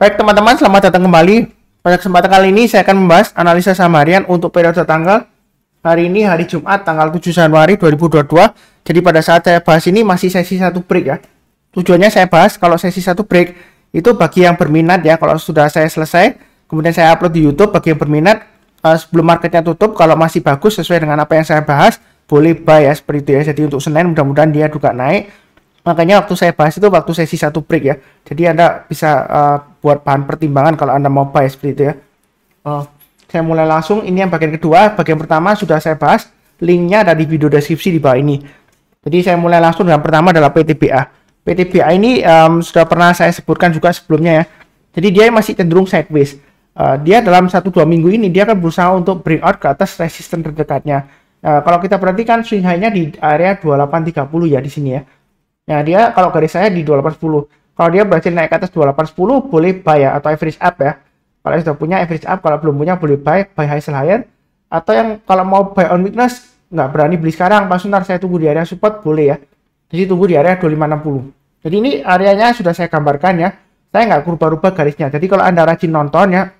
Baik teman-teman, selamat datang kembali. Pada kesempatan kali ini saya akan membahas analisa saham harian untuk periode tanggal hari ini hari Jumat tanggal 7 Januari 2022. Jadi pada saat saya bahas ini masih sesi 1 break ya. Tujuannya saya bahas kalau sesi 1 break itu bagi yang berminat ya. Kalau sudah saya selesai, kemudian saya upload di YouTube bagi yang berminat sebelum marketnya tutup, kalau masih bagus sesuai dengan apa yang saya bahas, boleh buy ya seperti itu ya. Jadi untuk Senin mudah-mudahan dia juga naik. Makanya waktu saya bahas itu waktu sesi 1 break ya. Jadi Anda bisa buat bahan pertimbangan kalau Anda mau buy seperti itu ya. Saya mulai langsung. Ini yang bagian kedua. Bagian pertama sudah saya bahas. Linknya ada di video deskripsi di bawah ini. Jadi saya mulai langsung dengan pertama adalah PTBA. PTBA ini sudah pernah saya sebutkan juga sebelumnya ya. Jadi dia masih cenderung sideways. Dia dalam 1-2 minggu ini dia akan berusaha untuk breakout ke atas resisten terdekatnya. Kalau kita perhatikan swing high-nya di area 2830 ya di sini ya. Nah, dia kalau garis saya di 2810. Kalau dia berhasil naik ke atas 2810 boleh buy ya, atau average up ya. Kalau sudah punya average up, kalau belum punya boleh buy high sell higher. Atau yang kalau mau buy on weakness nggak berani beli sekarang, pas ntar saya tunggu di area support boleh ya. Jadi tunggu di area 2560. Jadi ini areanya sudah saya gambarkan ya. Saya nggak rubah-rubah garisnya. Jadi kalau Anda rajin nonton ya,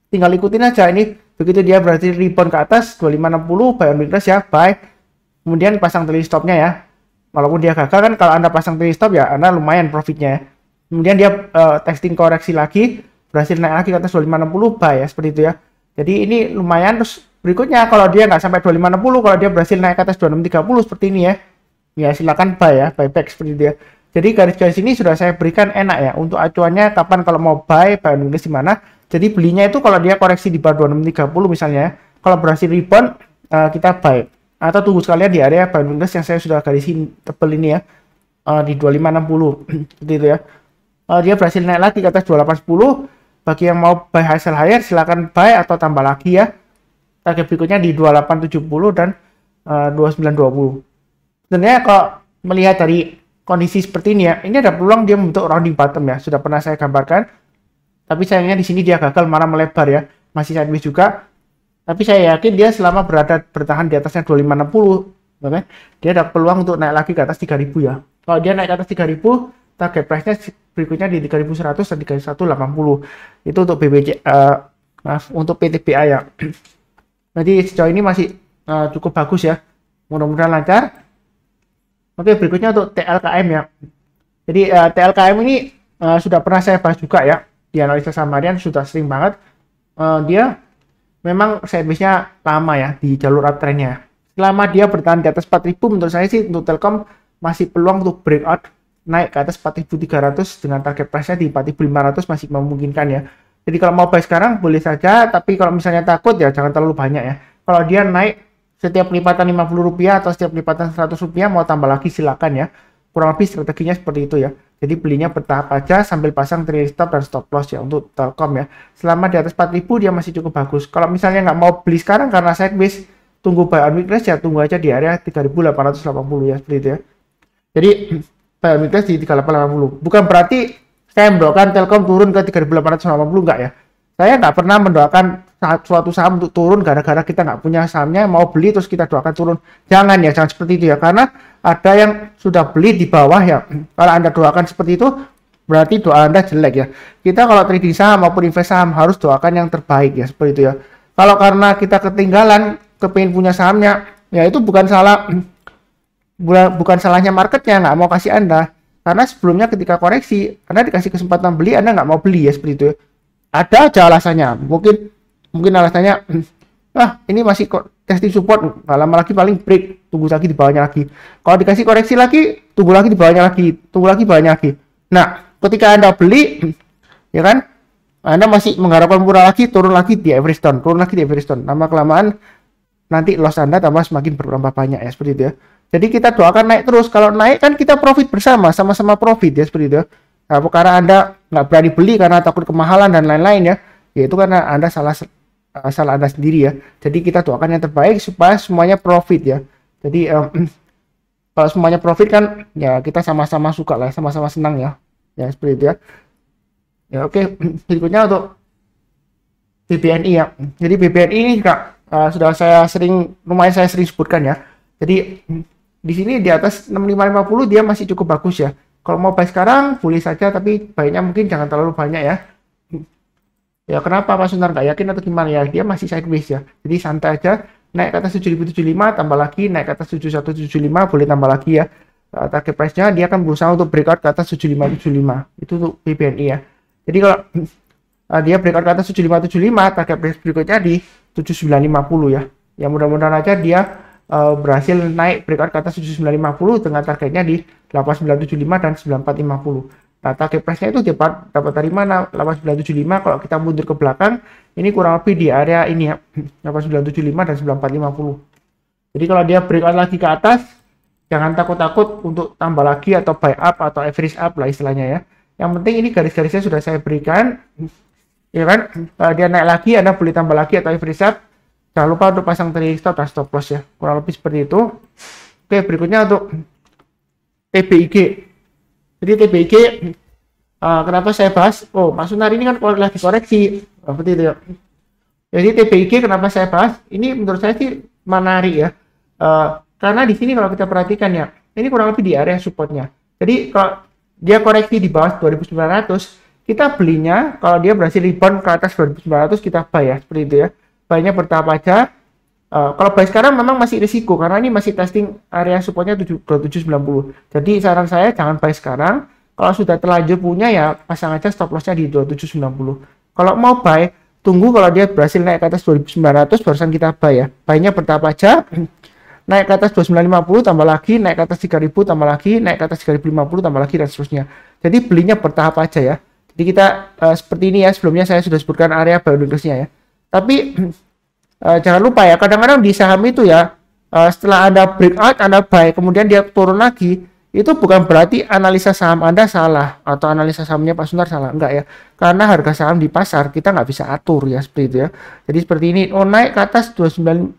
tinggal ikutin aja ini. Begitu dia berhasil rebound ke atas 2560, buy on weakness ya, buy. Kemudian pasang trailing stopnya ya. Walaupun dia gagal kan, kalau Anda pasang trailing stop ya Anda lumayan profitnya ya. Kemudian dia testing koreksi lagi, berhasil naik lagi ke atas 2560, buy ya seperti itu ya. Jadi ini lumayan. Terus berikutnya kalau dia nggak sampai 2560, kalau dia berhasil naik ke atas 2630 seperti ini ya, ya silakan buy ya, buyback seperti itu ya. Jadi garis-garis ini sudah saya berikan enak ya untuk acuannya kapan kalau mau buy di mana. Jadi belinya itu kalau dia koreksi di bawah 2630 misalnya ya. Kalau berhasil rebound kita buy. Atau tunggu sekalian di area buy yang saya sudah garisin tebel ini ya, di 2560 seperti itu ya. Dia berhasil naik lagi ke atas 2810. Bagi yang mau buy high sell higher silakan buy atau tambah lagi ya. Target berikutnya di 2870 dan 2920. Sebenarnya kalau melihat dari kondisi seperti ini ya, ini ada peluang dia membentuk rounding bottom ya. Sudah pernah saya gambarkan. Tapi sayangnya di sini dia gagal, malah melebar ya. Masih sideways juga. Tapi saya yakin dia selama bertahan di atasnya 2560, okay, dia ada peluang untuk naik lagi ke atas 3000 ya. Kalau dia naik ke atas 3000, target price-nya berikutnya di 3100 dan 3180. Itu untuk untuk PTBA ya. Jadi sejauh ini masih cukup bagus ya. Mudah-mudahan lancar. Oke, berikutnya untuk TLKM ya. Jadi TLKM ini sudah pernah saya bahas juga ya. Di analisa saham harian sudah sering banget. Dia memang sideways-nya lama ya di jalur uptrend-nya. Selama dia bertahan di atas 4000, menurut saya sih untuk Telkom masih peluang untuk breakout naik ke atas 4300 dengan target price-nya di 4500 masih memungkinkan ya. Jadi kalau mau buy sekarang boleh saja, tapi kalau misalnya takut ya jangan terlalu banyak ya. Kalau dia naik setiap lipatan Rp50 atau setiap lipatan Rp100 mau tambah lagi silakan ya. Kurang lebih strateginya seperti itu ya. Jadi belinya bertahap aja sambil pasang trailing stop dan stop loss ya untuk Telkom ya. Selama di atas 4000 dia masih cukup bagus. Kalau misalnya nggak mau beli sekarang karena sideways, tunggu buy on weakness ya, tunggu aja di area 3880 ya seperti itu ya. Jadi buy on weakness di 3880. Bukan berarti saya mendoakan Telkom turun ke 3880, enggak ya. Saya nggak pernah mendoakan suatu saham untuk turun gara-gara kita nggak punya sahamnya, mau beli terus kita doakan turun. Jangan ya, jangan seperti itu ya. Karena ada yang sudah beli di bawah ya. Kalau Anda doakan seperti itu, berarti doa Anda jelek ya. Kita kalau trading saham maupun invest saham harus doakan yang terbaik ya, seperti itu ya. Kalau karena kita ketinggalan, kepingin punya sahamnya, ya itu bukan salahnya marketnya, nggak mau kasih Anda. Karena sebelumnya ketika koreksi, Anda dikasih kesempatan beli, Anda nggak mau beli ya, seperti itu ya. Ada aja alasannya. Mungkin alasannya, ini masih testing support, nggak lama lagi paling break, tunggu lagi di bawahnya lagi. Kalau dikasih koreksi lagi, tunggu lagi di bawahnya lagi, tunggu lagi bawahnya lagi. Nah, ketika Anda beli, ya kan, Anda masih mengharapkan murah lagi, turun lagi di average down, turun lagi di average down. Lama kelamaan nanti loss Anda tambah semakin bertambah banyak ya, seperti itu ya. Jadi kita doakan naik terus. Kalau naik kan kita profit bersama, sama-sama profit ya, seperti itu ya. Nah, karena Anda nggak berani beli karena takut kemahalan dan lain-lain ya, yaitu karena Anda salah Anda sendiri ya. Jadi kita doakan yang terbaik supaya semuanya profit ya. Jadi kalau semuanya profit kan ya kita sama-sama suka lah, sama-sama senang ya. Ya seperti itu ya. Ya oke, berikutnya untuk BBNI ya. Jadi BBNI ini juga sudah lumayan saya sering sebutkan ya. Jadi di sini di atas 6550 dia masih cukup bagus ya. Kalau mau buy sekarang boleh saja, tapi baiknya mungkin jangan terlalu banyak ya. Ya kenapa Pak Sunar nggak yakin atau gimana ya? Dia masih sideways ya. Jadi santai aja. Naik ke atas 7075 tambah lagi, naik ke atas 7175 boleh tambah lagi ya. Target price-nya dia akan berusaha untuk breakout ke atas 7575. Itu untuk BBNI ya. Jadi kalau dia breakout ke atas 7575, target price berikutnya di 7950 ya. Ya mudah-mudahan aja dia berhasil naik breakout ke atas 7950 dengan targetnya di 8975 dan 9450. Nah, target price-nya itu dapat dari mana? 8975 kalau kita mundur ke belakang, ini kurang lebih di area ini ya, 8975 dan 9450. Jadi kalau dia breakout lagi ke atas, jangan takut-takut untuk tambah lagi atau buy up atau average up lah istilahnya ya. Yang penting ini garis-garisnya sudah saya berikan, ya kan? Kalau dia naik lagi, Anda boleh tambah lagi atau average up. Jangan lupa untuk pasang trailing stop dan stop loss ya. Kurang lebih seperti itu. Oke, berikutnya untuk TBIG. Jadi TBIG kenapa saya bahas? Oh, Mas Sunar ini kan lagi koreksi seperti itu ya. Jadi TBIG kenapa saya bahas? Ini menurut saya sih menarik ya. Karena di sini kalau kita perhatikan ya, ini kurang lebih di area supportnya. Jadi kalau dia koreksi di bawah 2900, kita belinya kalau dia berhasil rebound ke atas 2900 kita buy ya, seperti itu ya. Buy-nya bertahap aja. Kalau buy sekarang memang masih risiko karena ini masih testing area supportnya 2790. Jadi saran saya jangan buy sekarang. Kalau sudah terlanjur punya ya pasang aja stop loss-nya di 2790. Kalau mau buy, tunggu kalau dia berhasil naik ke atas 2900 barusan kita buy ya. Buy-nya bertahap aja. Naik ke atas 2950 tambah lagi, naik ke atas 3000 tambah lagi, naik ke atas 3050 tambah lagi dan seterusnya. Jadi belinya bertahap aja ya. Jadi kita seperti ini ya, sebelumnya saya sudah sebutkan area buy ya. Tapi jangan lupa ya, kadang-kadang di saham itu ya, setelah Anda breakout, Anda buy, kemudian dia turun lagi, itu bukan berarti analisa saham Anda salah atau analisa sahamnya Pak Sunar salah, enggak ya. Karena harga saham di pasar kita nggak bisa atur ya seperti itu ya. Jadi seperti ini, oh naik ke atas 2900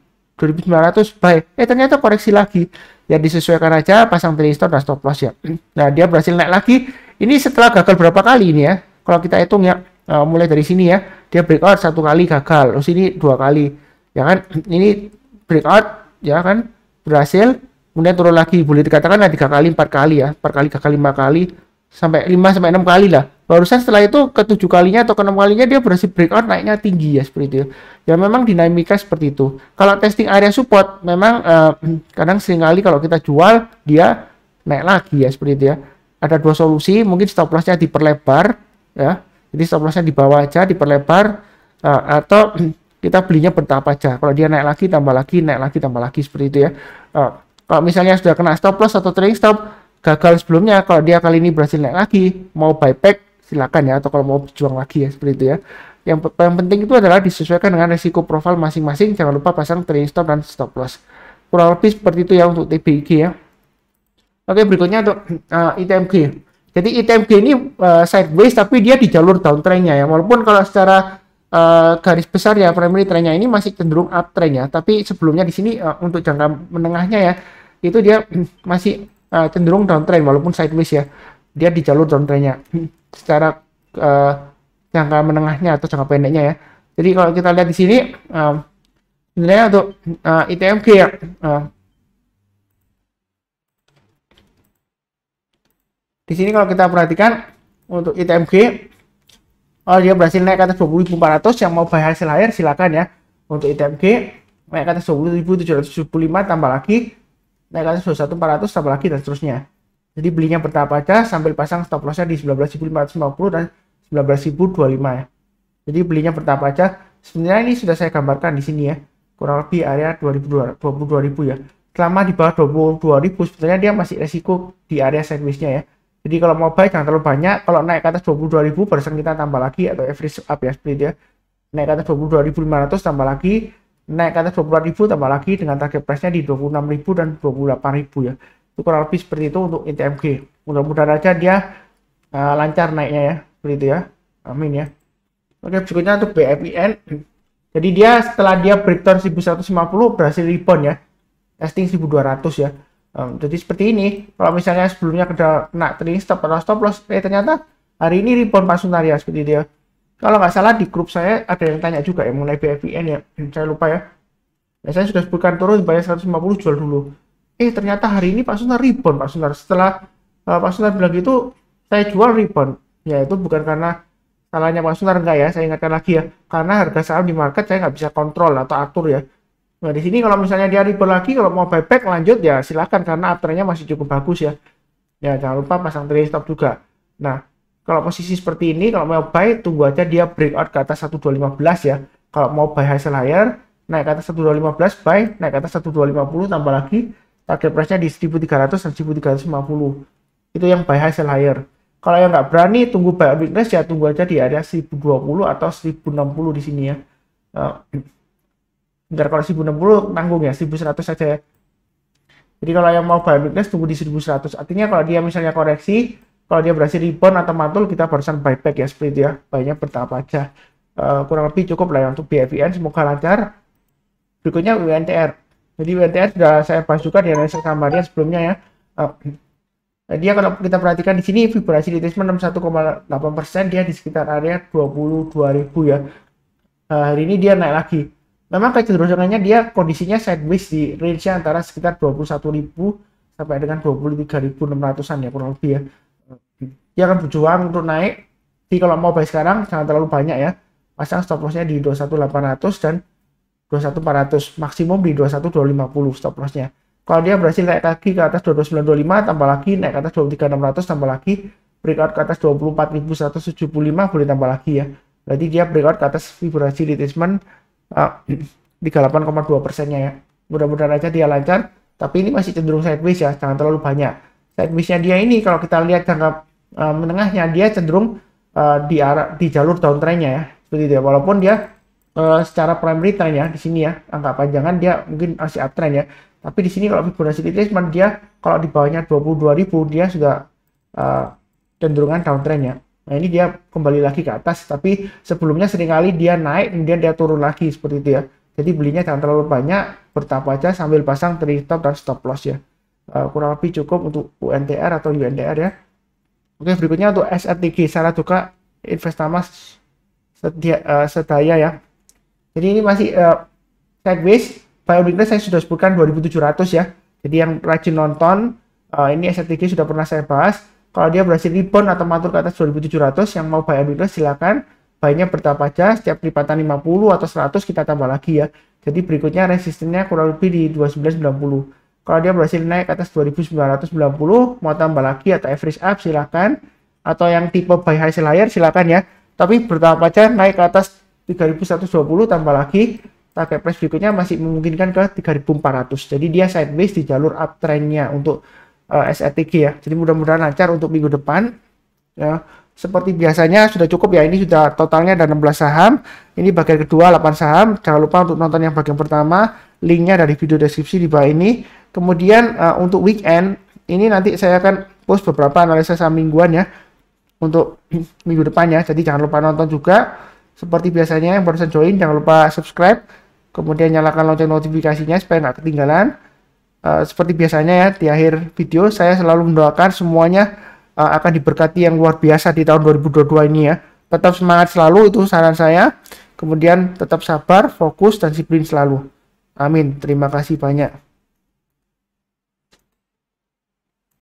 buy, ternyata koreksi lagi. Ya disesuaikan aja, pasang trailing stop dan stop loss ya. Nah dia berhasil naik lagi. Ini setelah gagal berapa kali ini ya? Kalau kita hitung ya, mulai dari sini ya, dia breakout satu kali gagal, terus ini dua kali, ya kan? Ini breakout ya kan, berhasil. Kemudian turun lagi, boleh dikatakan ada 3 kali, 4 kali ya, 4 kali, gagal 5 kali, sampai 5 sampai 6 kali lah. Barusan setelah itu ke 7 kalinya atau ke 6 kalinya dia berhasil breakout naiknya tinggi ya seperti itu ya. Ya memang dinamika seperti itu. Kalau testing area support memang kadang seringkali kalau kita jual dia naik lagi ya seperti itu ya. Ada dua solusi, mungkin stop loss-nya diperlebar ya. Jadi stop loss-nya di bawah aja diperlebar atau kita belinya bertahap aja. Kalau dia naik lagi tambah lagi, naik lagi tambah lagi seperti itu ya. Kalau misalnya sudah kena stop loss atau trailing stop gagal sebelumnya, kalau dia kali ini berhasil naik lagi, mau buyback silakan ya, atau kalau mau berjuang lagi ya seperti itu ya. Yang penting itu adalah disesuaikan dengan risiko profil masing-masing. Jangan lupa pasang trailing stop dan stop loss. Kurang lebih seperti itu ya untuk TBIG ya. Oke, berikutnya untuk ITMG. Jadi ITMG ini sideways tapi dia di jalur downtrendnya ya. Walaupun kalau secara garis besar ya primary trendnya ini masih cenderung uptrend ya. Tapi sebelumnya di sini untuk jangka menengahnya ya itu dia masih cenderung downtrend walaupun sideways ya. Dia di jalur downtrendnya secara jangka menengahnya atau jangka pendeknya ya. Jadi kalau kita lihat di sini sebenarnya untuk ITMG ya di sini kalau kita perhatikan untuk ITMG dia berhasil naik ke atas 20.400. Yang mau buy hasil akhir silakan ya. Untuk ITMG naik ke atas 20.775 tambah lagi, naik ke atas 21.400 tambah lagi dan seterusnya. Jadi belinya bertahap aja sambil pasang stop loss-nya di 19.550 dan 19.025 ya. Jadi belinya bertahap aja. Sebenarnya ini sudah saya gambarkan di sini ya. Kurang lebih area 22.000 ya. Selama di bawah 22.000 sebenarnya dia masih resiko di area sideways-nya ya. Jadi kalau mau buy jangan terlalu banyak. Kalau naik ke atas 22.000 barusan kita tambah lagi atau average up ya seperti itu ya. Naik ke atas 22.500 tambah lagi, naik ke atas 24.000 tambah lagi dengan target price-nya di 26.000 dan 28.000 ya. Itu kurang lebih seperti itu untuk ITMG. Mudah-mudahan aja dia lancar naiknya ya seperti itu ya. Amin ya. Oke, berikutnya untuk BFIN. Jadi dia setelah dia breakdown 1150 berhasil rebound ya. Testing 1200 ya. Jadi seperti ini. Kalau misalnya sebelumnya kena trailing stop atau stop loss, ternyata hari ini rebound Pak Sunar ya seperti itu ya. Kalau nggak salah di grup saya ada yang tanya juga ya mengenai BFIN ya. Saya lupa ya. Saya sudah sebutkan turun bayar 150 jual dulu. Ternyata hari ini Pak Sunar rebound Pak Sunar. Setelah Pak Sunar bilang gitu, saya jual rebound. Ya itu bukan karena salahnya Pak Sunar enggak ya, saya ingatkan lagi ya, karena harga saham di market saya nggak bisa kontrol atau atur ya. Nah di sini kalau misalnya dia rebound lagi, kalau mau buyback lanjut ya silakan, karena uptrendnya masih cukup bagus ya. Ya jangan lupa pasang trailing stop juga. Nah kalau posisi seperti ini, kalau mau buy tunggu aja dia breakout ke atas 1215 ya. Kalau mau buy high sell higher, naik ke atas 1215 buy, naik ke atas 1250 tambah lagi, target price-nya di 1300 dan 1350. Itu yang buy high sell higher. Kalau yang nggak berani tunggu buy weakness ya tunggu aja di area 1020 atau 1060 di sini ya. Bentar, kalau 1060 nanggung ya, 1100 saja ya. Jadi kalau yang mau buy weakness tunggu di 1100. Artinya kalau dia misalnya koreksi, kalau dia berhasil rebound atau mantul, kita barusan buyback ya, seperti itu ya. Buy-nya bertahap aja. Kurang lebih cukup lah ya untuk BFIN, semoga lancar. Berikutnya UNTR. Jadi UNTR sudah saya bahas juga di analisa sahamnya sebelumnya ya. Dia kalau kita perhatikan di sini vibrasi retracement 61,8%, dia di sekitar area 22.000 ya. Hari ini dia naik lagi. Memang kecenderungannya dia kondisinya sideways di range antara sekitar 21.000 sampai dengan 23.600-an ya kurang lebih ya. Dia akan berjuang untuk naik. Jadi kalau mau buy sekarang jangan terlalu banyak ya. Pasang stop lossnya di 21.800 dan 21.400, maksimum di 21.250 stop lossnya. Kalau dia berhasil naik lagi ke atas 2925 tambah lagi, naik ke atas 23.600 tambah lagi, breakout ke atas 24.175 boleh tambah lagi ya. Berarti dia breakout ke atas vibrasi retracement 38,2%-nya ya. Mudah-mudahan aja dia lancar, tapi ini masih cenderung sideways ya, jangan terlalu banyak. Sideways-nya dia ini kalau kita lihat jangka menengahnya, dia cenderung di jalur downtrend-nya ya. Seperti itu ya. Walaupun dia secara primary trend ya di sini ya, angka panjangan dia mungkin masih uptrend ya. Tapi di sini kalau Fibonacci retracement dia kalau di bawahnya 22.000 dia sudah cenderungan downtrend ya. Nah ini dia kembali lagi ke atas, tapi sebelumnya seringkali dia naik kemudian dia turun lagi seperti itu ya. Jadi belinya jangan terlalu banyak, bertahap aja sambil pasang trailing stop dan stop loss ya. Kurang lebih cukup untuk UNTR atau UNDR ya. Oke, berikutnya untuk SRTG, Salah Duka Investama Sedaya ya. Jadi ini masih sideways. Buy weakness saya sudah sebutkan 2700 ya. Jadi yang rajin nonton ini SRTG sudah pernah saya bahas. Kalau dia berhasil rebound atau mantul ke atas 2700, yang mau buy weakness silakan. Buy-nya bertahap aja, setiap lipatan 50 atau 100 kita tambah lagi ya. Jadi berikutnya resistennya kurang lebih di 2990. Kalau dia berhasil naik ke atas 2990, mau tambah lagi atau average up silakan. Atau yang tipe buy high sell higher silakan ya. Tapi bertahap aja naik ke atas 3120 tambah lagi. Target price berikutnya masih memungkinkan ke 3400. Jadi dia sideways di jalur uptrendnya untuk SRTG ya. Jadi mudah-mudahan lancar untuk minggu depan ya. Seperti biasanya sudah cukup ya, ini sudah totalnya ada 16 saham. Ini bagian kedua 8 saham. Jangan lupa untuk nonton yang bagian pertama, linknya dari video deskripsi di bawah ini. Kemudian untuk weekend ini nanti saya akan post beberapa analisa saham mingguan ya untuk minggu depannya. Jadi jangan lupa nonton juga. Seperti biasanya yang barusan join jangan lupa subscribe, kemudian nyalakan lonceng notifikasinya supaya nggak ketinggalan. Seperti biasanya ya, di akhir video saya selalu mendoakan semuanya akan diberkati yang luar biasa di tahun 2022 ini ya. Tetap semangat selalu, itu saran saya. Kemudian tetap sabar, fokus, dan disiplin selalu. Amin. Terima kasih banyak.